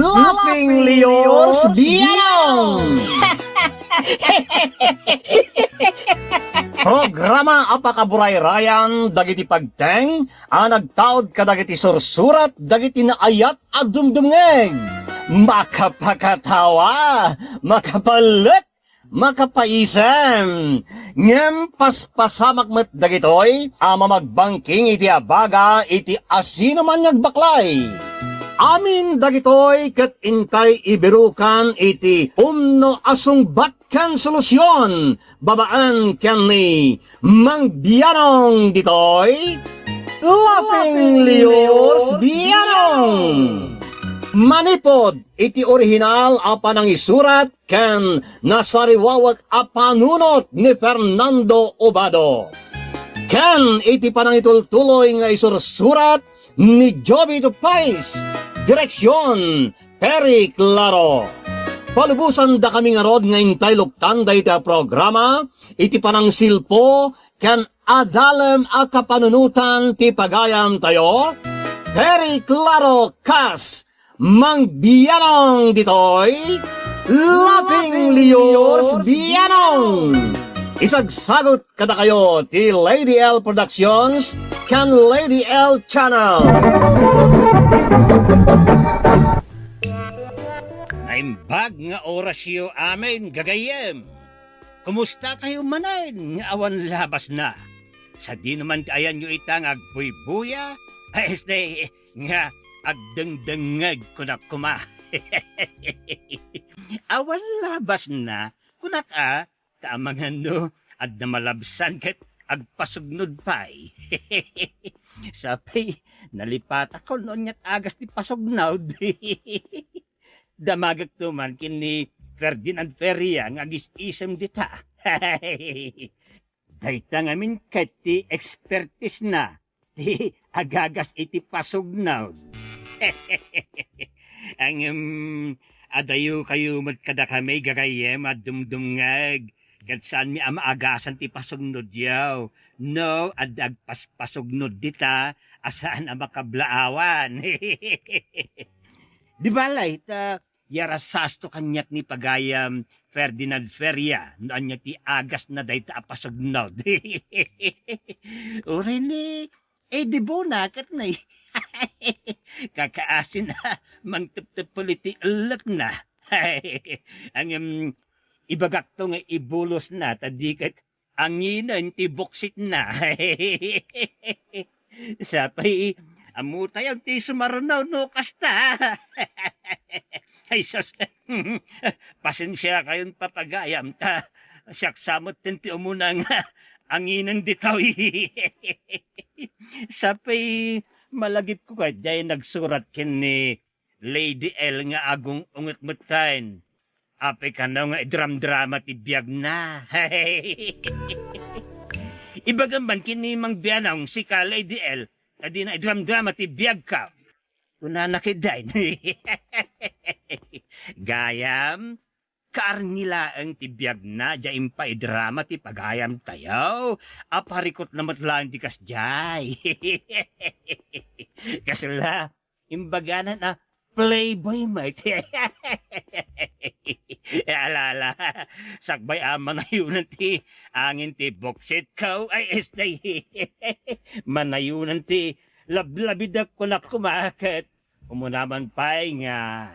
Laughing Leos Bianong! Programa apakaburay rayan dagiti pagteng nagtaod kadagiti sursurat dagiti naayat at dumdumngeg makapakatawa makapalit makapaisem ngem paspasamak met dagitoy magbangking iti abaga iti asino man nagbaklay. Amin dagitoy ket intay ibirukan iti umno asungbat ken solusyon babaan ken ni Mang Bianong ditoy Laughing Leos Bianong. Manipod iti orihinal apanang isurat ken nasariwawat apanunot ni Fernando Obado. Ken iti panang itultuloy nga isursurat ni Joby Tupais, direksyon Perry Claro. Palubusan da kami nga rod nga intay luktan da iti programa, iti panang silpo, ken adalem a kapanunutan ti pagayam tayo, Perry Claro kas, Mang Bianong ditoy, Laughing Leos Bianong. Isagsagot kada kayo ti Lady L Productions kan Lady L Channel. Naimbag nga orasyo amin gagayem. Kumusta kayo manan nga awan labas na? Sa di naman ayan nyo itang agbuy-buya? Este nga agdengdengeg kunak kuma. Awan labas na kunak taamangan no, at na malabsan kat agpasugnod pa'y. Sapay, nalipat ako noon yat agas ti pasugnod. Damagag tuman kini Ferdinand Feria ng agis-isem dita. Dayta ngamin kat ti expertise na, ti agagas iti pasugnod. Ang adayo kayo matkada kami gagayem at dumdumngag. Kat saan mi amaagasan ti pasugnod yaw. No, adag pasugnod dita, asaan ang makablaawan. Di balay, yarasasto kanyat ni pagayam Ferdinand Feria, noon niya ti agas na day ta pasugnod. Uray ni, di bona kat na kakaasin na, mangtep-tep-puliti alak na. Ang ibagak to nga ibulos na, tadikat anginan ti boksit na. Sapay, amutay ang ti sumarunaw no kasta. Ay sos, pasensya kayong papagayam ta. Saksamot tinti umuna nga anginan ditaw. Sapay, malagip ko ka dyan nagsurat kin ni Lady L nga agong ungot-mutain. Ape ka na nga dram-drama ti biyag na. Ibagaman kini Mang Bianong si ka Lady L, adi na dram-drama ti biyag ka. Kuna nakidain. Gayam, kaarnila ang ti biyag na, dyaim pa idrama ti pagayam tayo. Aparikot na matlaan ti kasjay. Kasula, imbaganan na, Playboy mate. Alala, sakbay manayunan ti angin ti boksit ko ay estay. Manayunan ti lablabidak ko na kumakat. Umunaman pa'y nga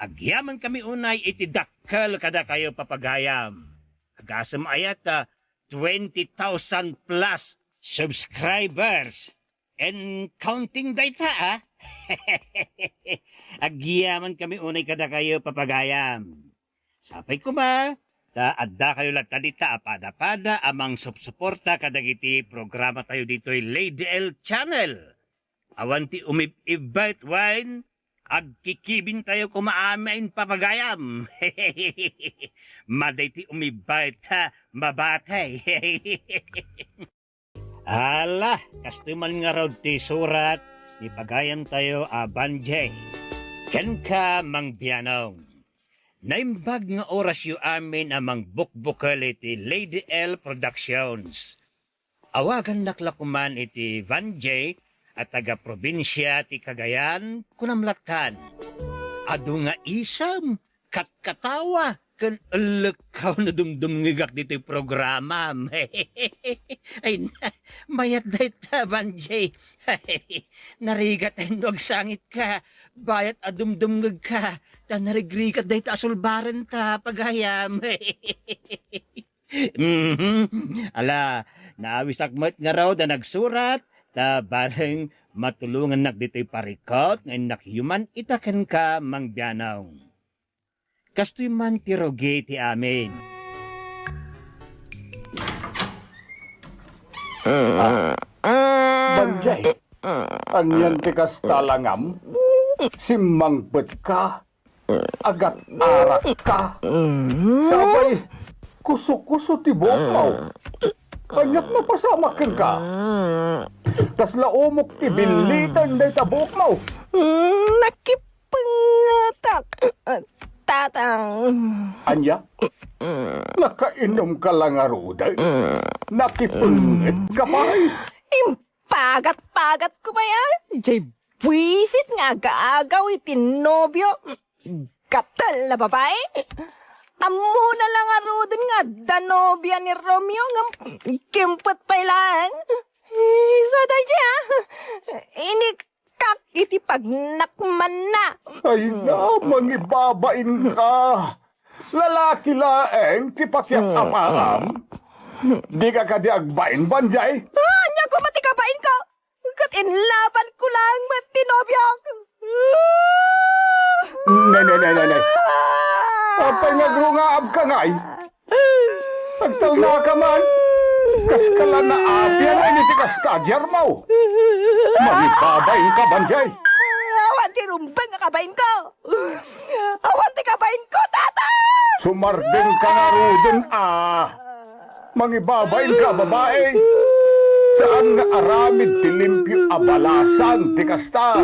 agyaman kami unay iti dakkel kada kayo papagayam. Agasam ayat 20,000 plus subscribers. And counting data, Agyaman kami unay kada kayo papagayam. Sapay ko ba, adda kayo lang talita apada-pada amang subsuporta kadagiti programa tayo dito'y Lady L Channel. Awanti umibait wine, agkikibin tayo kumaamain papagayam. Maday ti umibait ha, mabatay. Ala, kastuman nga raw ti surat, ni pagayam tayo banjay. Ken ka Mang Bianong. Naimbag nga orasyo amin amang bukbukal iti Lady L Productions. Awagan naklakuman iti Van J at taga-probinsya ti Cagayan, kunamlatan. ado nga isam, katkatawa, kan alakaw na dumdumngigak dito yung programa. Ay, mayat day ta, Banjay. Narigat ay nuag sangit ka, bayat adumdumngig ka, ta narigrigat day ta asulbaran ta, paghayam. Ala, naawisakmat nga raw na nagsurat, ta bareng matulungan nak dito'y parikot, ngayon nakyuman itakan ka mangbiyanaw. Kasto'y man tiroge ti amin. Banjay, anyan ti kastalangam, simangbet ka, agat arak ka, sabay, kuso-kuso ti bokaw, kanyak napasamakin ka, tas laumok ti bilitan day tabok mo. Nakipangatak, tatang. Anya? Nakainom ka lang aruday? Nakipungit ka pa ay? Impagat-pagat ko ba yan? Jay, buwisit nga gaagaw itinobyo. Katal na babae. Amo na lang arudin nga danobya ni Romeo nga kimpot pa ilang. So daya, inikak iti pagnakman na. Ay na, mangibabain ka. Lalaki laeng ti pakyat apaham. Di ka kadi agbain, Banjay? Anya ko matikabain ko. Kat inlaban ko lang matinobyo. Nay. Apay nagrungaab ka ngay. Pagtal na ka man. Kaskala na abyan ay niti kastadyar mo. Mangibabain ka, Banjay. Awan ti rumbang nga kabain ko. Awan ti kabain ko, tata. Sumardeng ka nga rudin, Mangibabain ka, babae. Saan nga aramid ti limpyo abalasan ti kasta?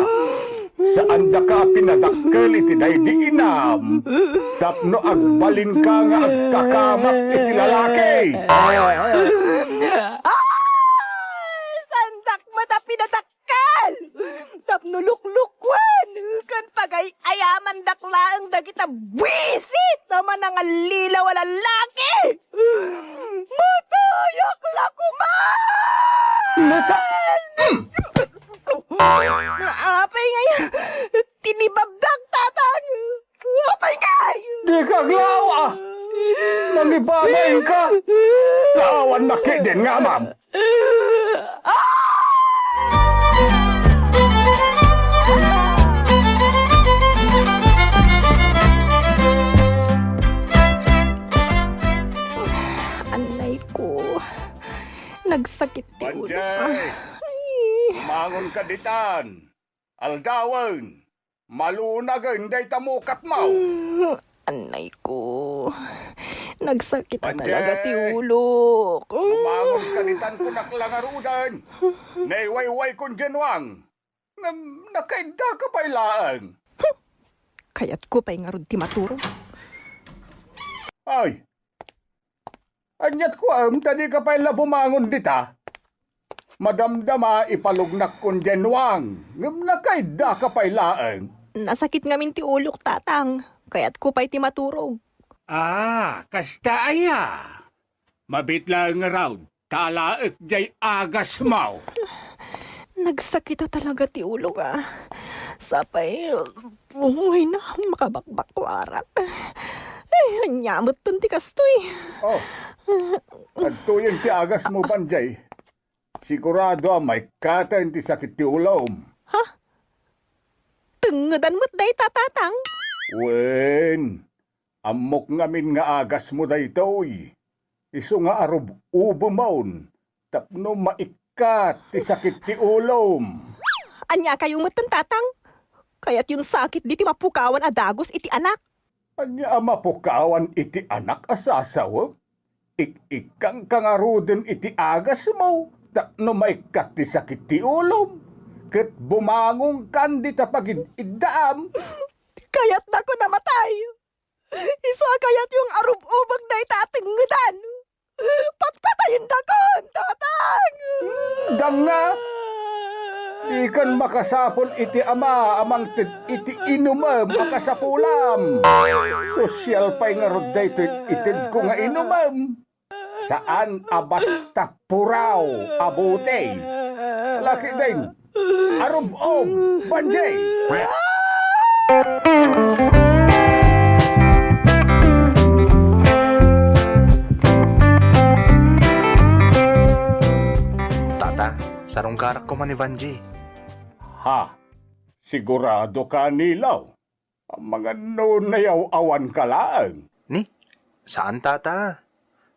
Saan da ka pinadakkel iti daydi inam? Tapno agbalin ka nga agkakamat iti lalaki. Sandak mata pinadakkel. Tapno luklukwan. Kan pagay ayaman daklaang dagita buwisit naman ang alila wala laki. Matayak lakuman! Nata! Apay ngayon, tinibabdak tatang. Apay ngayon. Di ka glawa! Mangibabain ka! Lawan na din nga, ma'am. Anay ko, nagsakit ti ulo. Banjay! Mangon ka ditan. Aldawan. Malunagan day tamukat mo. Anay ko, nagsakit na Banjay! talaga ti ulo. Mangon ka ditan ko naklangarudan. Naiwayway kong genwang. Nakaida ka pa ilaan. Kaya't ko pa'y nga ron ti maturo. Ay. Anyat ko tadi ka pa ila bumangon dita. Madamdama ipalugnak kong genwang. Nakaida ka pa ilaan. Nasakit ngamin ti ulok, tatang. Kaya't ko pa'y ti maturog. Kasta aya. Mabitla nga raw. Talaek jay agas mo. Nagsakit na talaga ti ulok, Sapay, umuwi na makabakbakwarak. Ay, nyamot ton ti kastoy. Oh. Nagtuyin ti agas mo, Banjay. Sigurado may katan ti sakit ti ulom. Tungadan mo't day tatatang. Wen, amok ngamin nga agas mo daytoy. Isu nga arob ubo maun. Tapno maikat ti sakit ti ulom. Anya kayo mo't tatang. Kaya't yung sakit di ti mapukawan adagos iti anak. Anya mapukawan iti anak asasawa? Ik-ikang kangaruden iti agas mo. Tapno maikat ti sakit ti ulom. Ket bumangong kan di tapagid iddaam. Kaya't na ko namatay. Isa kayat yung arub-ubag na itatingidan. Patpatayin na ko, tatang. Danga, Di kan makasapol iti ama amang iti inumam akasapulam. Sosyal pa'y nga rod dayto itid ko nga inumam. Saan abasta puraw abutay. Laki din. Arubob, banjay. Tata, sarong karak ko man ni Vanji. Ha, sigurado ka nilaw. Ang mga nunayaw awan ka lang. Ni, saan tata?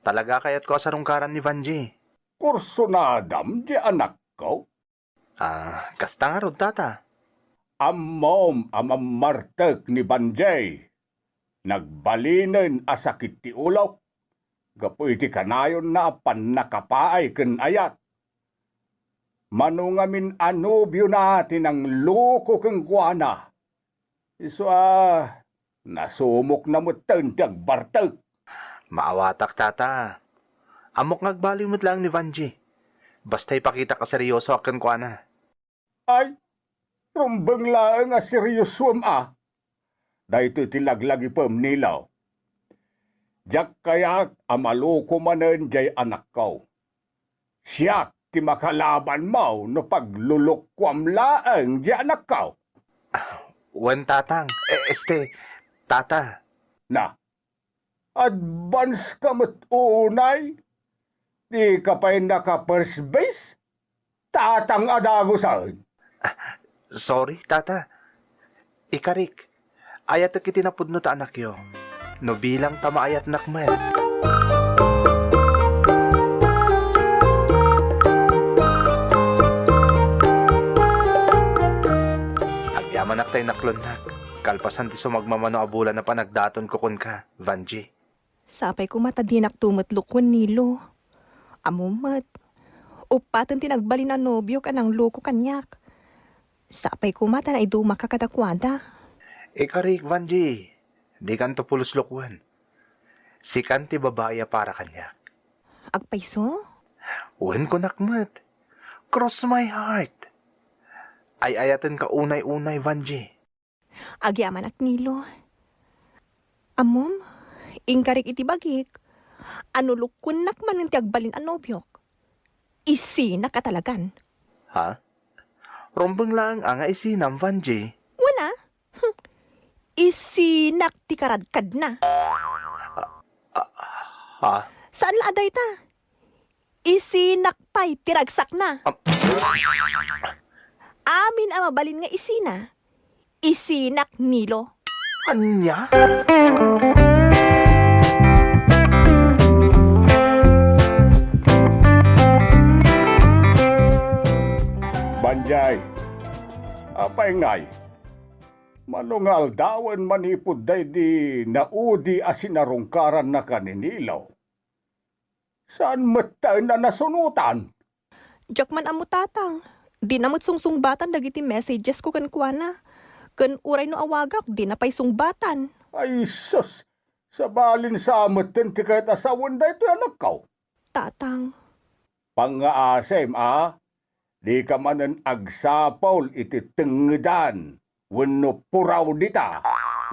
Talaga kaya't ko sarong karan ni Vanji. Kurso na adam di anak ko. Kasta nga rod tata. Amom amamartek ni Banjay. Nagbalinen asakit ti ulok. Gapoy ti kanayon na panakapaay ken ayat. Manungamin anubyo natin ang loko keng kuana. Nasumok na mo ti agbartek. Maawatak tata. Amok ngagbaliw mo't lang ni Vanji. Basta ipakita ka seryoso akan ko na. Ay, rumbang lang nga seryosom Dahito tilaglagi pam nilaw. Diyak kayak amaloko manen jay anak ko. Siyak ti makalaban mo no paglulukwam laeng jay anak ko. Wen tatang, tata. Na, advance ka unay? Di ka pa'y naka-first base? Tatang adago saan? Sorry, tata. Ikarik, ayat na kitinapudno ta anak yo. No bilang tama ayat nakman. Agyaman ak tayo naklonnak. Kalpasan ti sumagmamano abulan na panagdaton ko kun ka, Vanji. Sapay ko matadinak tumatlukon nilo. Amumat. Upatan tinagbalin na nobyo ka ng loko kanyak. Sapay ko mata na iduma ka kadakwada. Ikarik, Vanji. Di kan to pulos lukwan. Si kanti babaya para kanyak. Agpaiso? Wen ko nakmat. Cross my heart. Ay ayatan ka unay-unay, Vanji. Agyaman at nilo. Amom, ingkarik iti bagik. Anulukun nakman ng tiagbalin anobyok. Isi nakatalagan. Ha? Rombang lang ang isinam, Vanji. Wala. Isi naktikaradkad na. Ha? Saan laaday ta? Isi nakpay tiragsak na. Amin ang mabalin nga isina. Isinak nilo. Anya? Banjay, apay ngay. Manungal dawan manipod day di naudi asinarungkaran na kaninilaw. Saan mata na nasunutan? Jakman amo tatang. Di namot sungsungbatan dagiti messages ko kan kuana. Kan uray no awagak, di na pa'y sungbatan. Ay sus, sabalin sa amatan ti kahit asawan day ito anak ko. Tatang, Pangaasem di ka manan agsapaw iti tengedan. Wano puraw dita.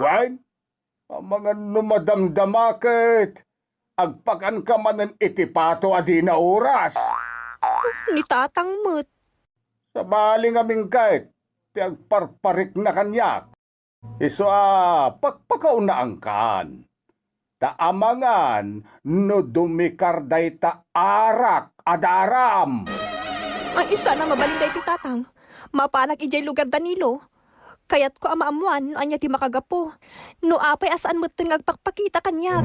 Wan? Ang mga numadamdamakit. Agpakan ka manan iti pato adi na oras. ni tatang mo't. Sa baling aming kahit, ti agparparik na kanyak. Iso pakpakaw na angkan. Taamangan no dumikarday ta arak adaram. Ang isa na mabalin dahi ti tatang. Mapanak ijay lugar Danilo. Kayat ko amaamuan no anya ti makagapo. No apay asaan mo't ngagpakpakita kanya.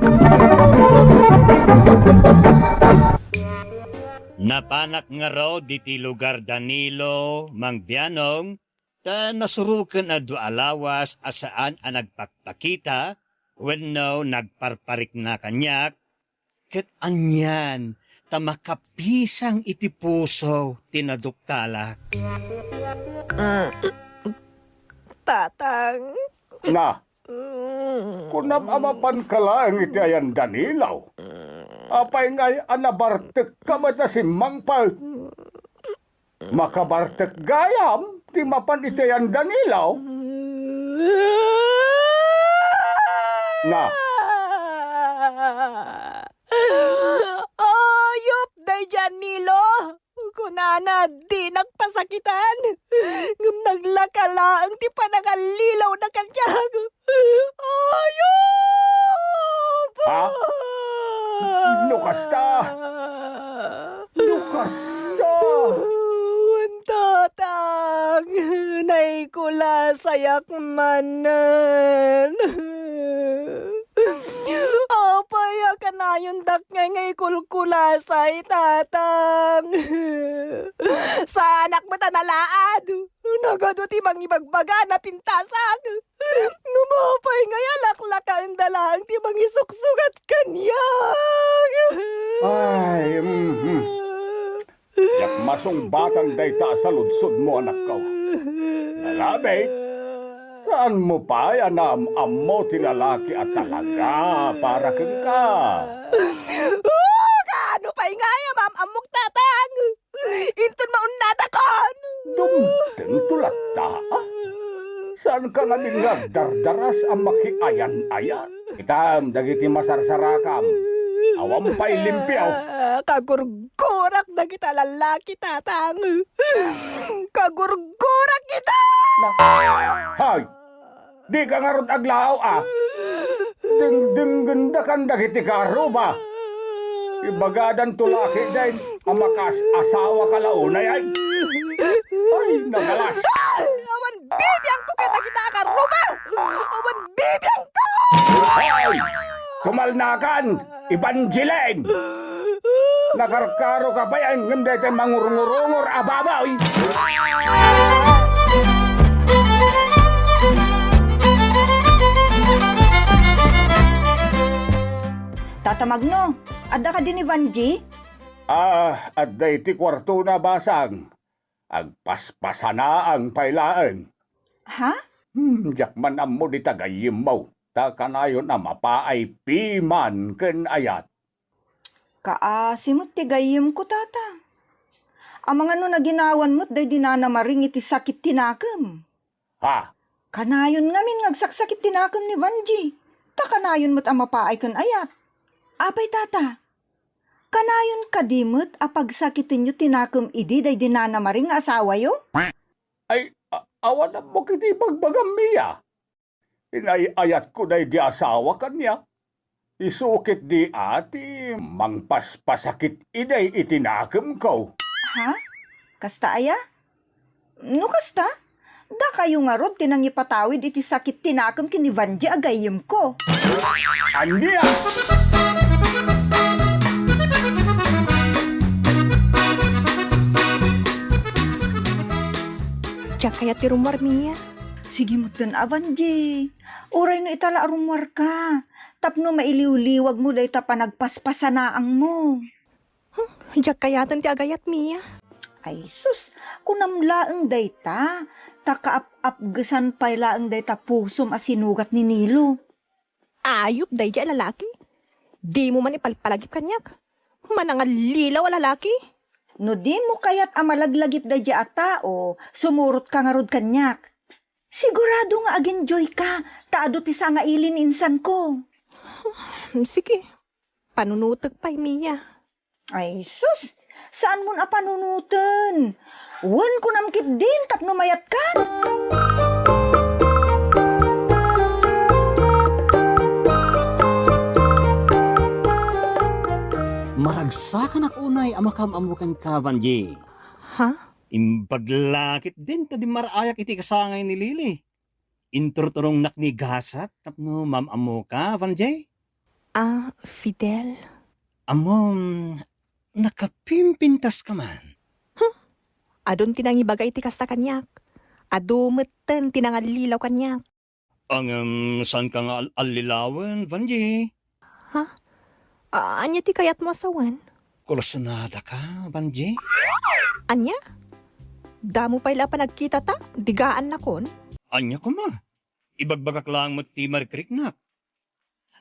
Napanak nga raw diti lugar Danilo, Mangbianong, ta nasurukan na dualawas asaan ang nagpakpakita, wenno nagparparik na kanyak, ket anyan, ta makapisang iti puso tinaduktalak. Tatang. Na, kunam amapan ka lang iti ayan Danilaw. Apay ngay anabartek ka mata si Mangpal. Makabartek gayam, ti mapan itayan Danilo. Nga, Ayop day dyan, Nilo. Kunana, di nagpasakitan. Ngum naglakala ang ti pa nakalilaw na kanyag. Ayop! Ha? Lukas ta. Lukas ta. Tatang, naikula sayak manan. Apaya ka na yung dak ngay kulkulasay, tatang. Sa anak mo tanalaad, nagaduti mang ibagbaga na pintasag. Ngumapay ngay alaklaka ang dalang ti mang isuksugat kanyag. Ay, yak masungbatan day ta sa ludsod mo, anak ko. Nalabi, saan mo pa yanam mo ti lalaki at talaga para kang ka? Kaano pa'y nga ma'am amok tatang. Intun maunatakan. Dumteng tulat ta. Saan ka nga dardaras ang makiayan-ayan? Itam, dagiti masarsarakam. Awam pa'y limpyaw. Kagurgurak na kita lalaki, tatang. Kagurgurak kita! Hay! Di ka nga ron aglaaw ah! Ding ganda kan dagiti karo ba? Ibagadan tulaki din ang makas asawa ka launay ay. Ay, nagalas! Awan bibiyang ko kita kita karuba! Awan bibiyang ko! Ay! Kumalnakan! Ibanjileng! Nakarkaro ka pa yan, hindi tayo mangurungurungor ababaw! Tata Magno, adda ka din ni Vanji? At ti kwarto na basang. Agpaspasana ang pailaan. Ha? Jakman mo di tagayim mo. Ta kanayon na mapaay piman ken ayat. Kaasimot ti gayem ko, tata. Ang mga na ginawan mo't day dinanamaring iti sakit tinakam. Ha? Kanayon ngamin ngagsaksakit tinakam ni Vanji. Ta kanayon mo't ang mapaay ken ayat. Apay, tata. Kanayon kadimot apagsakitin nyo tinakam idi day dinanamaring asawa yo? Ay, awan na mo kiti bagbagam miya. Inayayat ko day di asawa kanya. Isukit di ati, mangpaspasakit iday itinakam ko. Ha? Kasta aya? No kasta? Da kayo nga rod tinang ipatawid iti sakit tinakam kini Vanji agayem ko. Anya! Diyak kaya ti rumar niya. Sige mo tan, Vanji. Oray no itala arumwar ka. Tapno mailiw-liwag mo day ta panagpaspasanaang mo. Diyak kaya ti agayat niya. Ay sus, kunamlaang day ta. Takaap-apgasan pa'y laang day ta pusom asinugat ni Nilo. Ayop day dyan lalaki. Di mo man ipalpalagip kanyak. Manangalilaw a lalaki. No di mo kaya't amalaglagip day dya a tao, sumurot ka nga rod kanyak. Sigurado ngaag-enjoy ka, taado ti sa nga ilin insan ko. Sige, panunutag pa'y Mia. Ay sus, saan mo na panunutan? Wan ko namkit din, tapno mayat ka. Maragsakan ako unay amakam-amukan ka, Vanji. Ha? Imbaglakit din ta di marayak iti kasangay ni Lili. Inturturong naknigasat tapno mamamu ka, Vanji. Fidel. Amom, nakapimpintas ka man. Adon tinangibagay ti kasta kanyak. Adumetten tinangalilaw kanyak. Ang saan ka nga alilawan, Vanji? Anya ti kayat mo asawan? Kolosunada ka, Vanji? Anya? Damo pa'y la pa nagkita ta? Digaan na kon? Anya ko ma. Ibagbagak lang mo ti marikriknak.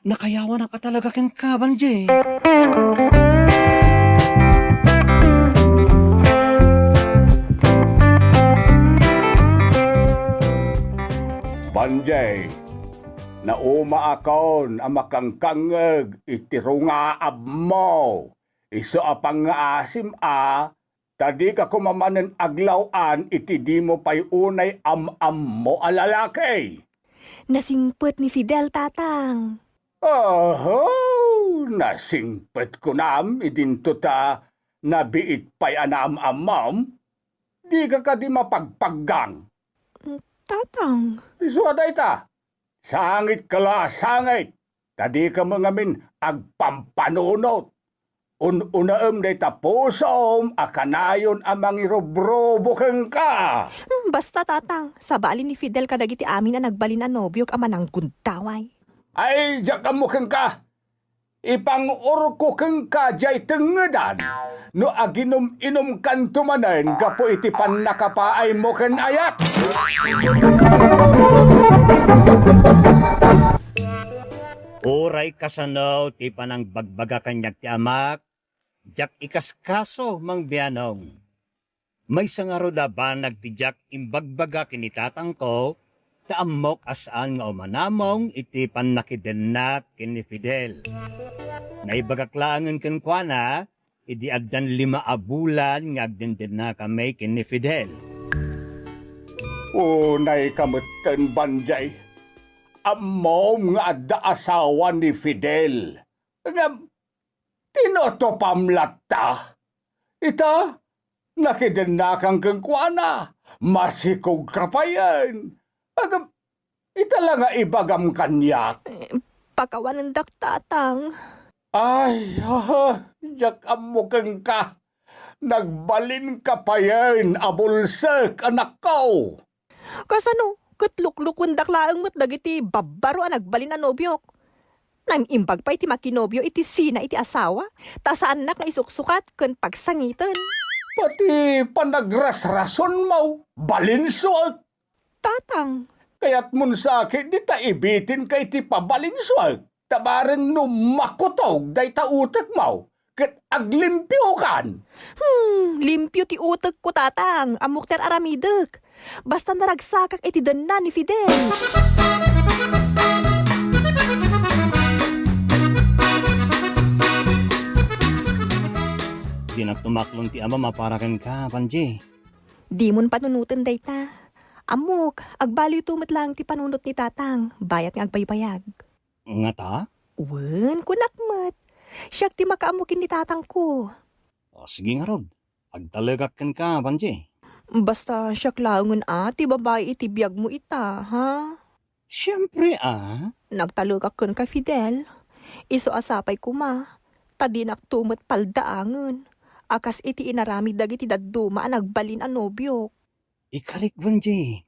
Nakayawan na ka talaga kang ka, Vanji. Banjay. Nauma akon ang makangkangag itirungaab mo. Iso apang nga asim tadi ka kumamanan aglawan iti di mo pa'y unay am mo alalaki. Nasingpet ni Fidel, tatang. Oho, nasingpet ko nam idinto ta nabiit pa'y anam-amam. Di ka di mapagpaggang. Tatang. Isuaday ta. Sangit kala sangit. Tadi ka mangamin agpampanunot. Unaem day tapusom akanayon amang irobrobo keng ka. Basta, tatang. Sa bali ni Fidel kadagiti amin na nagbalin na nobyo ka manang guntaway. Ay, diyak mo keng ka. Ipang-urko keng ka jay tengedan. No aginom-inom kan tumanen kapo iti pan nakapaay mo ken ayat. Uray kasanaw ti panang bagbaga kanyak ti amak, jak ikaskaso mang biyanong. May sangaro da ba nagtijak imbagbaga kinitatang ko, taamok asaan nga umanamong iti panakidenak kini Fidel. Naibagaklangan ken kuana, idi addan 5 abulan nga agdindin na kami kini Fidel. Unay kamutten Banjay. Amom nga adda asawa ni Fidel. Nga tinotopamlat ta. Ita, nakidenakang kengkwana. Masikog ka pa yan. Agam, ita lang nga ibagam kanyak. Pakawalandak, tatang. Ay, yak amukeng ka. Nagbalin ka pa yan, abulsek, anak ko. Kasano? Kutluk-lukundak laang mo't dagiti babaro ang nagbalin na nobyok. Namimbag pa iti makinobyo iti sina iti asawa. Ta sa anak nga isuksukat kun pagsangitan. Pati panagras-rason mo, balinswag. Tatang. Kaya't mun sa akin, di ta ibitin kay ti pabalinswag. Tabarang numakutog, day ta utak mo. Kat aglimpyo kan. Limpyo ti utek ko, tatang. Amok ter aramidek. Basta naragsakak iti dana ni Fidel. Di nagtumaklong ti ama maparakan ka, Panji. Di mon panunutan dayta. Amok, agbaliw tumot lang ti panunot ni tatang. Bayat nga agbaybayag. Nga ta? Wen, kunakmat. Siyak ti makaamukin ni tatang ko. O sige nga rod, agtalagak ka, Panji. Basta siyak langon ti babae iti biyag mo ita, ha? Siyempre Nagtalagak kun ka, Fidel. Iso asapay kuma. Tadi naktumot paldaangan. Akas iti inarami dagiti dadduma nagbalin a nobyo. Ikarik, Panji.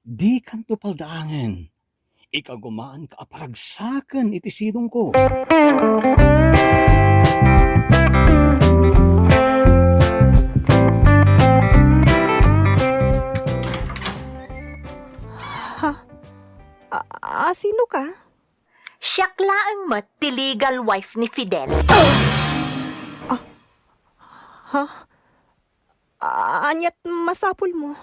Di kanto paldaangan. Ikagumaan ka aparagsakan iti sidong ko. Sino ka? Siyak laang mat ti legal wife ni Fidel. Anyat masapul mo.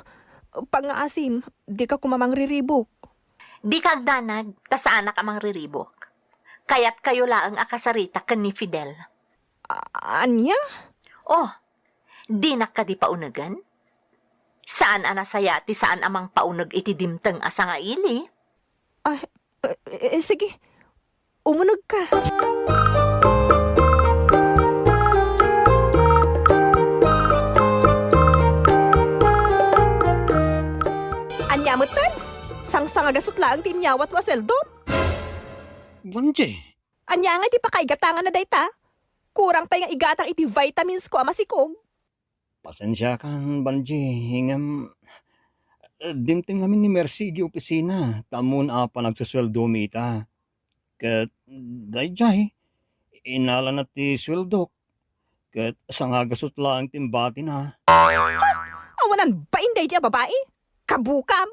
Pangaasim, di ka kumamang riribok. Di kagdanag, ta sa anak amang riribok. Kaya't kayo laang akasarita ken ni Fidel. Anya? Oh, di nakadi paunagan? Saan anasaya ti saan amang paunag iti dimteng asa nga ili? Sige. Umunog ka. Anyamutan? Sang-sang agasot lang tinyawat waseldo? Panji, Anya nga di pa kaigatangan na dayta? Kurang pa yung igatang iti vitamins ko amasikog. pasensya kan, Panji. Hingam, dimting kami ni Mercy di opisina. Tamun nagsusweldo mita. Kat, dayjay, inala na ti sweldo. Kat, sangagasot lang timbati na. Awanan ba inday di babae? Kabukam?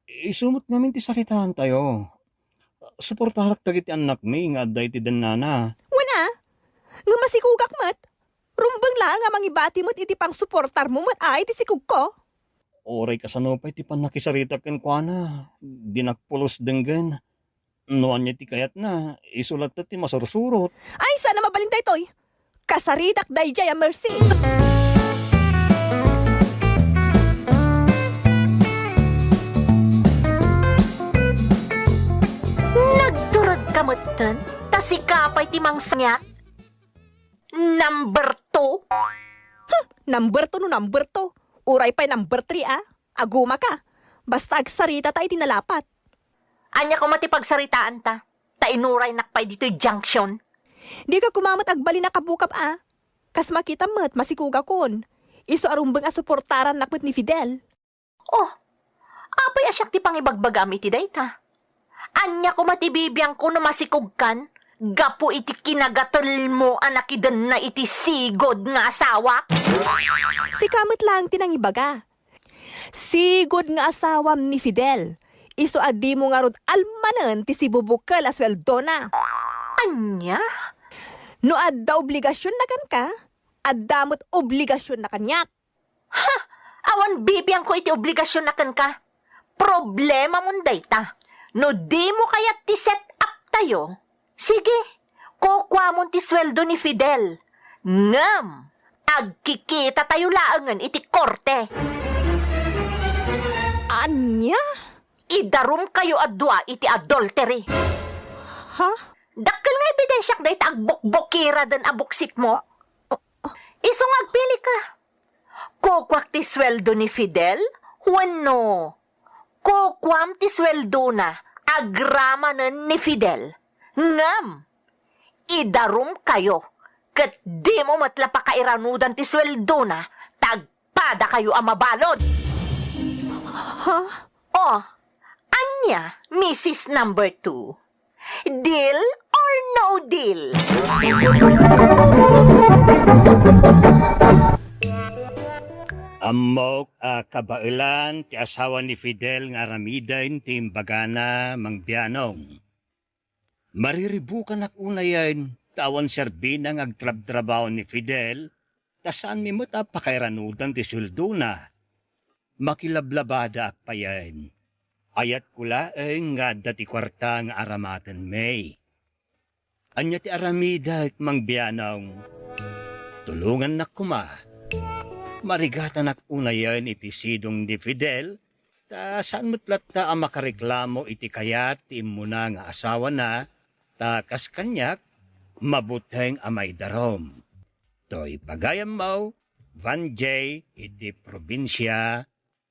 Isumot namin ti saritaan tayo. Suportaharak tagiti anak mi nga day ti danana. Wana? Nga masikugak mat? Rumbang lang nga mangibati mo't iti pang suportar mo mat ay ti sikug ko? Oray kasanupay ti panakisarita ken kuana. Dinakpulos denggen. Noan niya ti kayat na, isulat na ti masursurot. Ay, sana mabalintay toy. Kasaritak dayjay a mercy. Nagturod ka mo tan, tas ikapay ti mangsanyat. Number 2. Number 2 no number 2. Uray pa'y number 3 ah. Aguma ka. Basta agsarita tayo tinalapat. Anya ko matipagsaritaan ta. Tainuray nakpay dito'y junction. Di ka kumamot agbali na kabukap ah. Kas makita mo't masikuga kon. Iso arumbang asuportaran nakmet ni Fidel. Oh, apay asyak ti pangibagbagami ti dayta. Anya ko matibibiyang ko no masikugkan. Gapo iti kinagatol mo anakidan na iti sigod nga asawa. Si kamot lang tinangibaga. Sigod nga asawam ni Fidel. Iso adi mo nga rod almanan ti si bubukal asweldo na. Anya? No adda obligasyon na kan ka, addamot obligasyon na kanyak. Awan bibiyang ko iti obligasyon na kan ka. Problema mon dayta. No di mo kaya ti set up tayo. Sige, kukwa mon ti sweldo ni Fidel. Ngam, agkikita tayo laangan iti korte. Anya? Idarum kayo adwa iti adultery. Ha? Dakkel nga ebidensyak dahit agbukbukira dan abuksit mo. Isong agpili ka. Kukwak ti sweldo ni Fidel? Wano? Kukwam ti sweldo na agramanan ni Fidel. Ngam, idarum kayo. Kat di mo matla pa kairanudan ti sweldo na, tagpada kayo ang mabalod. Ha? Oh, anya, Mrs. Number 2. Deal or no deal? Amok kabailan ti asawa ni Fidel nga aramidain ti imbagana mangbianong. Mariribukan ak unayan tawan serbina ng agtrab-trabaho ni Fidel tasan mi mo't apakairanudan ti suldo na. Makilablabada ak payan. Ayat kula nga dati kwarta nga aramatan may. Anya ti aramida at mangbianong. Tulungan na kuma. Marigatan ak unayan iti sidong ni Fidel, ta saan mutlat ta ang makareklamo iti kayat ti imuna nga asawa na, ta kas kanyak, mabuteng amay darom. To'y pagayam mo, Van J. iti probinsya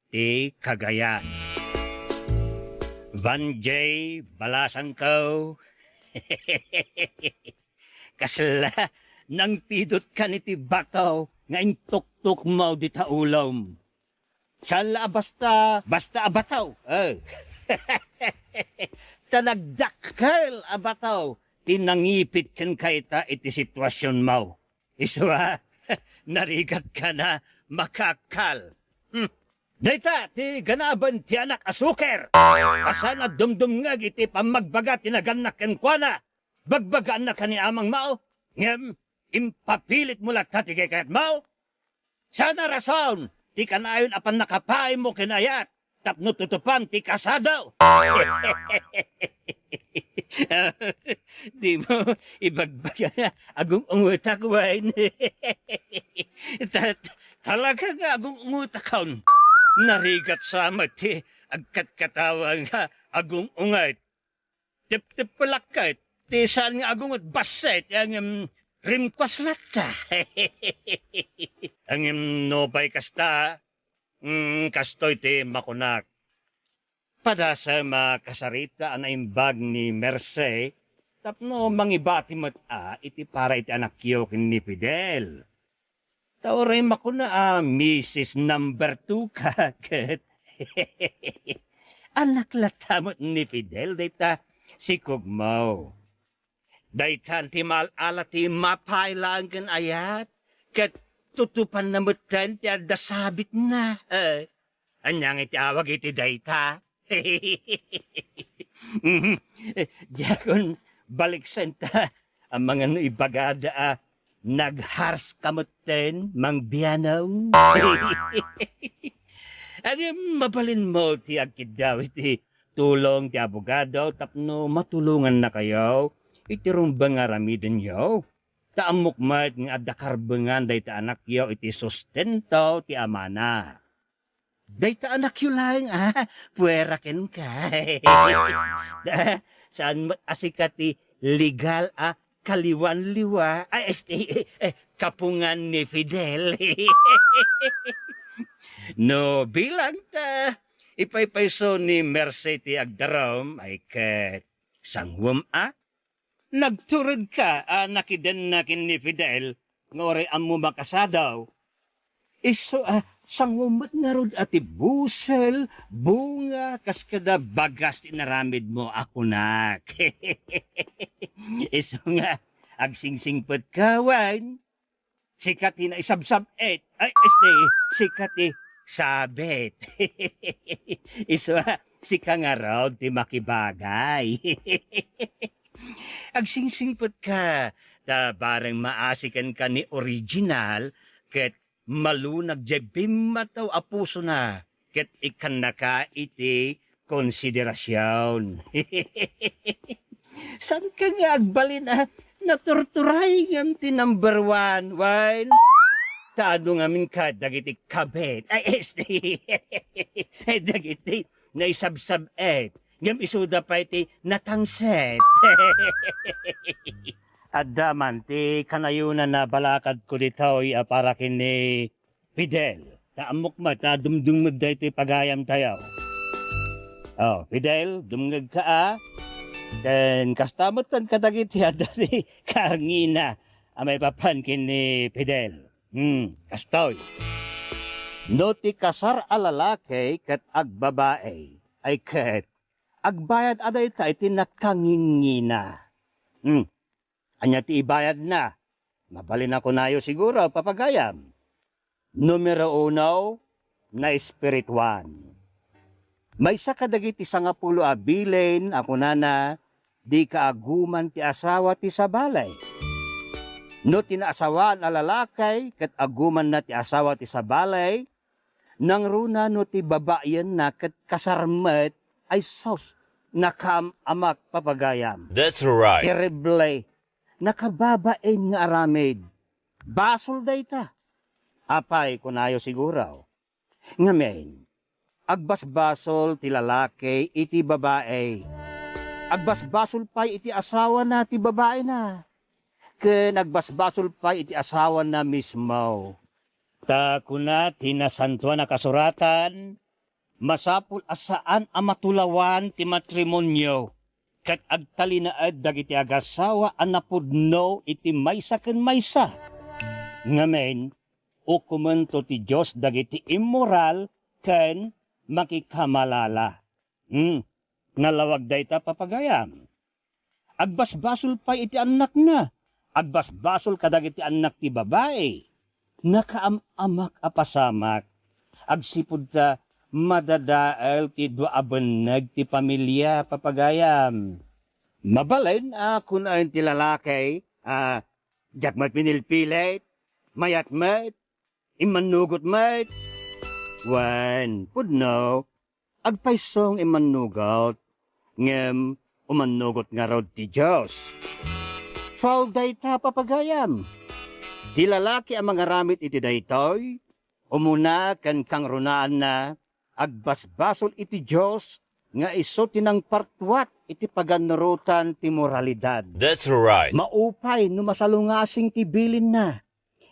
ti Cagayan. Van J. balasan ko. Kasla, nang pidot ka ni ti bataw, ngayon tuk-tuk mo di taulom. Sala basta abataw. Oh. Tanagdakkel abataw. Tinangipit kan kaita iti sitwasyon mo. Iswa, narigat ka na makakal. Dayta, ti ganaban ti anak asuker. Asan na dumdumngag iti pamagbaga tinaganak ken kuana. Bagbagaan na ka ni amang mao. Ngem, impapilit mo lang tatigay kayat mo. Sana rason, ti kanayon apan nakapay mo kinayat. Tapno tutupan ti kasadaw. Di mo ibagbaga na agong ungutak wain. Talaga nga agong ungutakaon. Narigat sa mati agkat katawa nga agong ungat. Tip-tip palakit. Ti saan nga agong baset ang rimkwas lata. Ang nobay kasta, kastoy ti makunak. Padasa makasarita ang naimbag ni Merce, tapno mangibati mo't iti para iti anakyo kin ni Fidel. Tauray makuna Mrs. Number 2 kaket. Anak latamot ni Fidel, dayta si Kugmaw. Daytan ti malala ti mapailang kan ayat, kat tutupan na mutan ti adasabit na. Anyang iti awag iti dayta. Diakon balik senta ang mga ibagada naghars kamutin mang biyanaw. Ang mabalin mo ti agkid daw iti tulong ti abogado tapno matulungan na kayo iti rumbang aramidin yo. Taamok mat nga adakarbengan day ta anak yo iti sustento ti amana. Day ta anak yo lang puweraken ka. Saan mat asikat ti legal kaliwan-liwa kapungan ni Fidel. No, bilang ta ipaypayso ni Merced ti agdarom ay ket sangwam nagturod ka nakiden nakin ni Fidel ngore ammo makasadaw. Iso sangwamot nga rod ati busel, bunga, kaskada bagas tinaramid mo ako nak. Iso nga agsingsingpot kawan. Sikati na isabsab-et. Sikati sabet. Iso sika nga raw ti makibagay. Agsingsingpot ka, ta bareng maasikan ka ni original, ket malunag jebim mataw apuso na, ket ikan na ka iti konsiderasyon. San ka nga agbalin naturturay ngam ti number one, wine? Taado ngamin ka, dagiti kabet. Dagiti naisabsab-et. Ngam isuda pa iti natangset. Adaman ti kanayunan na balakad ko ditoy para kini Fidel. Taamok mata dumdumag da iti pagayam tayo. Oh, Fidel, dumngag ka Dan kastamot tan kadagiti adari kangina amay papan kini Fidel. Kastoy. No ti kasar a lalaki ket agbabae ay ket agbayad aday ta iti nakangingina. Anya ti ibayad na. Mabalin ako nayo siguro papagayam. Numero 1 na espirituan. May sa kadagiti 10 abilin ako nana di kaaguman ti asawa ti sabalay. No tinaasawaan a lalakay ket aguman na ti asawa ti sabalay, nang runa no ti babayan na ket kasarmet ay sos nakamamak papagayam. That's right. Terrible. Nakababain nga aramid. Basol dayta. Apay kunayo siguro. Ngamen, agbasbasol ti lalaki iti babae. Agbasbasol pa iti asawa na ti babae na. Ken agbasbasol pa iti asawa na mismo. Ta kuna tinasantuan na kasuratan, masapul asaan ang matulawan ti matrimonyo. Kat agtalinaad dagiti agasawa ang napudno iti maysa ken maysa. Ngamen, ukumento ti Diyos dagiti immoral ken makikamalala. Nalawag dayta papagayam. Agbasbasol pa iti anak na. Agbasbasol kadagiti anak ti babae. Nakaamamak apasamak. Agsipud ta madadael ti duabeneg ti pamilya papagayam. Mabalin kun ayon ti lalaki, jakmat pinilpilit, mayat mat, imanugot mat. Wan, pudno, agpaisong imanugot, ngem umanugot nga raw ti Diyos. Fall dayta papagayam. Ti lalaki ang mga ramit iti daytoy, umuna kan kang runaan na, agbasbasol iti Diyos, nga iso tinang partwat iti paganurutan ti moralidad. That's right. Maupay no masalungasing ti bilin na,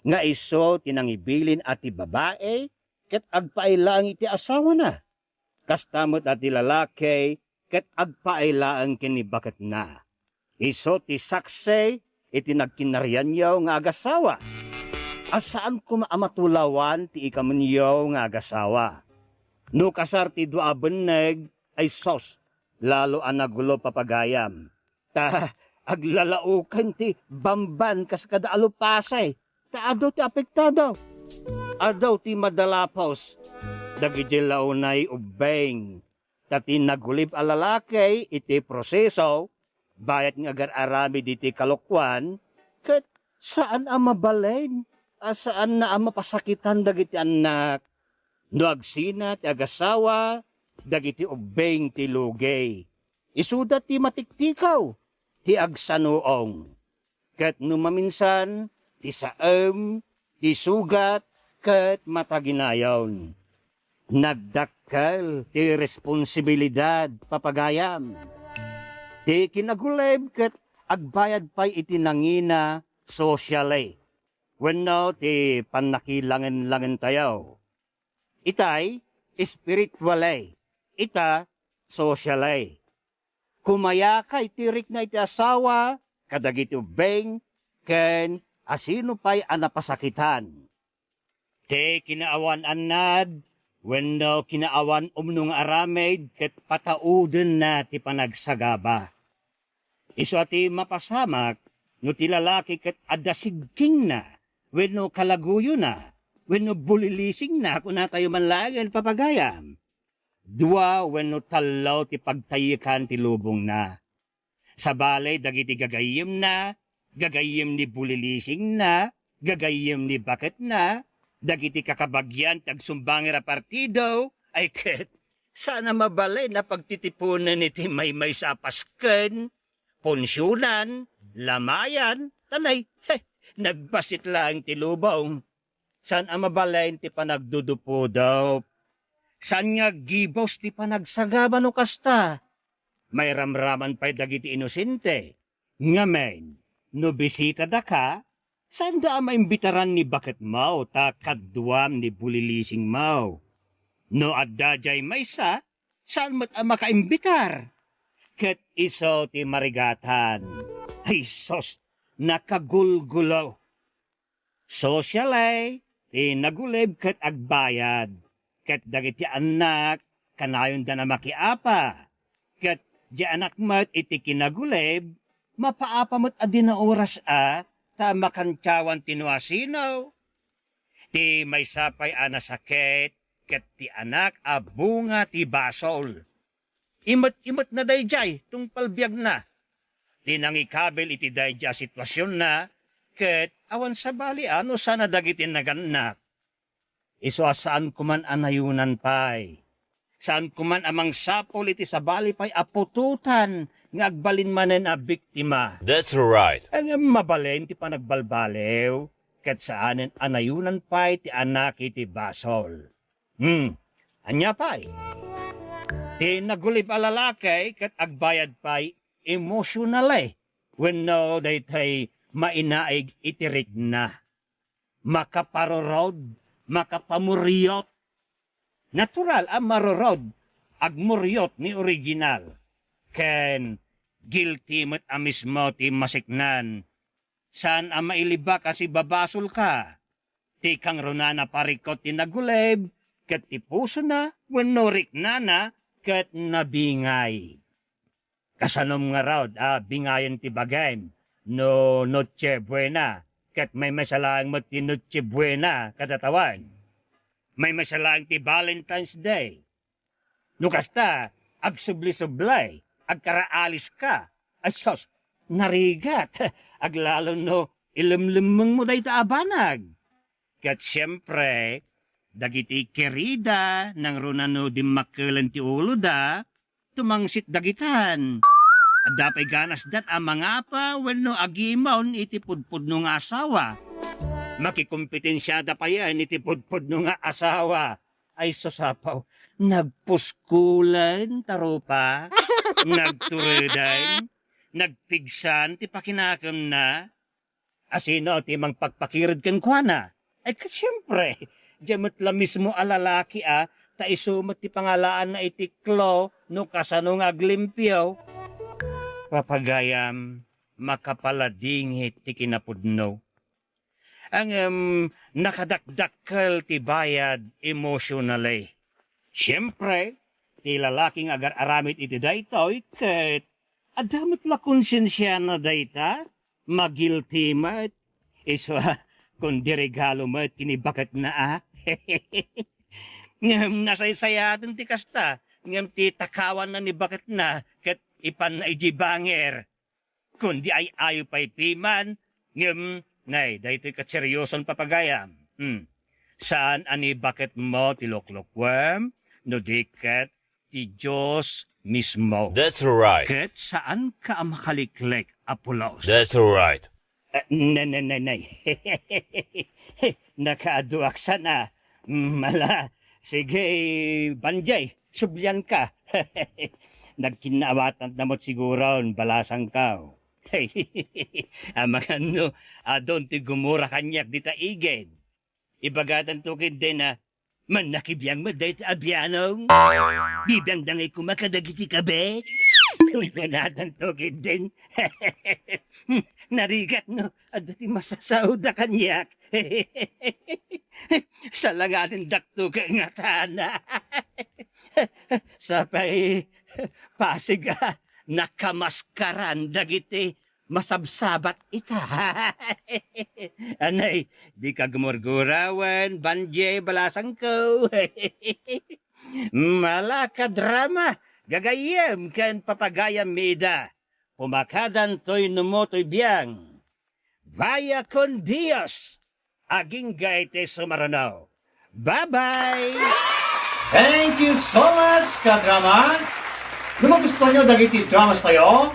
nga iso tinang ibilin at ti babae, ket agpailaang iti asawa na. Kastamot at ti lalaki, ket agpailaang kinibakat na. Iso ti sakse, iti nagkinaryanyaw nga agasawa. Asaan ko maamatulawan ti ikamanyaw nga agasawa. No kasar ti duabeneg ay sos, lalo ang nagulo papagayam. Ta aglalaukan ti bamban kas kada alupasay, ta adaw ti apektado. Adaw ti madalapos, dagiti launay ubeng. Ta ti nagulib a lalaki iti proseso, bayat nga agar-arami diti kalokwan, ket saan ang mabalain? Saan na ang mapasakitan dagiti anak? No agsina ti agasawa, dagiti ubeng ti lugay. Isudat ti matiktikaw, ti agsanuong. Kat numaminsan, ti saem, ti sugat, kat mataginayon. Nagdakkel ti responsibilidad papagayam. Ti kinaguleb kat agbayad pa'y itinangina socially. Wenno ti panakilangan-langan tayo. Itay spiritually. Ita socially. Kumaya kay tirik na iti asawa, kadagiti ubeng, ken asino pa'y anapasakitan. Te kinaawan anad, wenno kinaawan umnong aramid, ket patauden na ti panagsagaba. Isu ati mapasamak, no ti lalaki ket adasigking na, wenno kalaguyo na, wenno bulilising na, kuna tayo manlagan papagayam. Dua wenno talaw ti pagtayikan ti lubong na. Sa balay dagiti gagayim na, gagayim ni bulilising na, gagayim ni bakit na, dagiti kakabagyan tagsumbangir a partido, ay ket sana mabalay na pagtitipunan iti may sa pasken, ponsyunan, lamayan, tanay, nagbasit lang ti lubong. San ang mabalay ti panagdudupo daw? San nga gibos ti panagsagaba no kasta? May ramraman pa'y dagiti inosente. Ngamen, no bisita da ka, saan da maimbitaran ni bakit mau ta kadduam ni bulilising mau? No adda jay maysa, saan mat ang makaimbitar? Ket iso ti marigatan. Ay sos, nakagulgulo. Socialay, ti naguleb ket agbayad. Ket dagiti anak, kanayon da na makiapa. Ket di anak mat iti kinaguleb, mapaapa mat adi na oras ta makantyawan tinuasinaw. Ti may sapay anasakit, ket ti anak bunga ti basol. Imot na dayjay, tung palbiag na. Ti nangikabel iti dayjay sitwasyon na, ket awan sa bali ano sana dagitin naganak. Iso saan kuman anayunan pay. Saan kuman amang sapol iti sa bali pay apututan nga agbalin manen a biktima. That's right. Ang mabalen ti panagbalbalew, ket saanen anayunan pay ti anak iti basol. Anya pay. Ti nagulib a lalaki ket agbayad pay emotionally. Wenno daytay mainaig itirig na. Makaparorod, makapamuryot. Natural ang marorod, agmuryot ni original. Ken guilty met a mismo ti masiknan. San ang mailiba kasi babasol ka? Ti kang runana parikot ti naguleb, ket ti puso na, wenno riknana, ket nabingay. Kasanom nga raw, bingayan ti bagay, no noche buena, ket may masalang mo ti noche buena katatawan. May masalang ti Valentine's Day. No kasta, agsubli-sublay, agkaraalis ka, asos, narigat, aglalo no ilimlimang mo day taabanag. Ket siyempre, dagiti kerida nang runano di makilan ti ulo da, tumangsit dagitan. Adapay ganas dat ang mga pa, wenno agimon iti pudpud no nga asawa. Makikumpitensyada pa yan iti pudpud no nga asawa. Ay sasapaw, nagpuskulan tarupa, nagturedan, nagpigsan ti pakinakam na. Asino ti mang pagpakirad kan kuana. Ay kasyempre, diyamat la mismo alalaki ta isumat ti pangalaan na iti Klo no kasano nga aglimpyo. Papagayam, makapaladingit ti kinapudno. Ang nakadakdakkel ti bayad emotionally. Siyempre, ti lalaking agar-aramid iti daytoy ket adamot la konsensya na dayta, magilty mat. Iso kung diregalo mat kinibakat na Ngam nasaysayatan ti kasta, ngam ti takawan na ni bakat na, ket ipan na ijibanger. Kundi ay ayo pa'y piman, ngam, nay, dahito ka seryoson papagayam. Saan ani bakit mo tiloklokwem? No diket ti Diyos mismo. That's right. Ket saan ka makaliklik, Apolos? That's right. Nay. Nakaduak sana. Mala, sige, banjay, subyan ka. Nagkinawatan namot siguro, balasang ka. Amang ano, adon ti gumura kanyak di taigid. Ibagatan tukid din na, man nakibiyang maday ti abyanong. Bibiyang dangay kumakadagiti kabe. Tuwanatan tukid din. Narigat no, ado ti masasauda kanyak. Salangatin dakto ka nga tana. Sapay, pasiga, nakamaskaran dagiti masabsabat ita. Anay, di ka gumurgurawan, banjay balasang ko. Malaka drama, gagayam kan papagayam mida. Pumakadan to'y numoto'y biyang. Vaya con Dios, aging gaite sumaranaw. Bye-bye! Thank you so much, kadrama! Kung gusto nyo dagiti dramas tayo,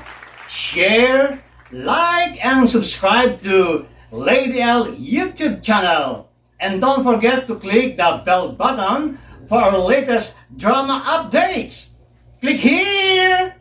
share, like, and subscribe to Lady L YouTube channel. And don't forget to click the bell button for our latest drama updates. Click here!